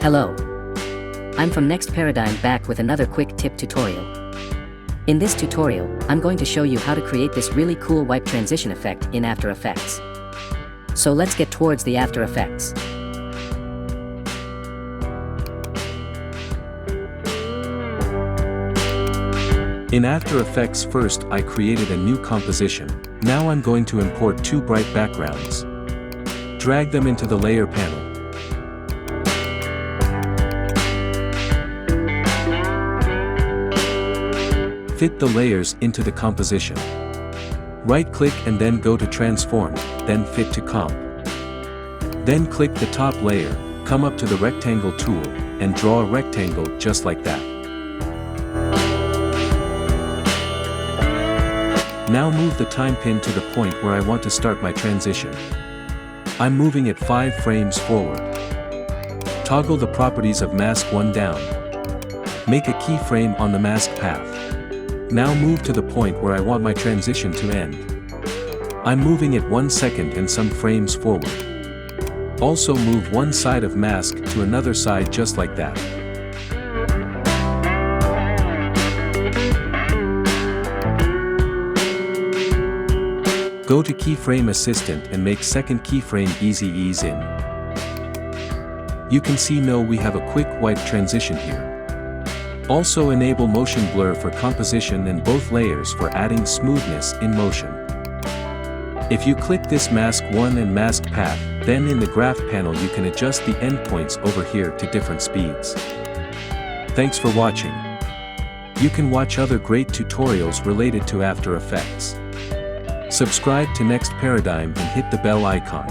Hello. I'm from Next Paradigm back with another quick tip tutorial. In this tutorial, I'm going to show you how to create this really cool wipe transition effect in After Effects. So let's get towards the After Effects. In After Effects, first I created a new composition. Now I'm going to import two bright backgrounds. Drag them into the layer panel. Fit the layers into the composition. Right-click and then go to Transform, then Fit to Comp. Then click the top layer, come up to the Rectangle tool, and draw a rectangle just like that. Now move the time pin to the point where I want to start my transition. I'm moving it 5 frames forward. Toggle the properties of Mask 1 down. Make a keyframe on the mask path. Now move to the point where I want my transition to end. I'm moving it 1 second and some frames forward. Also move one side of mask to another side just like that. Go to Keyframe Assistant and make second keyframe Easy Ease In. You can see we have a quick wipe transition here. Also enable motion blur for composition and both layers for adding smoothness in motion. If you click this mask 1 and mask path, then in the graph panel you can adjust the endpoints over here to different speeds. Thanks for watching. You can watch other great tutorials related to After Effects. Subscribe to Next Paradigm and hit the bell icon.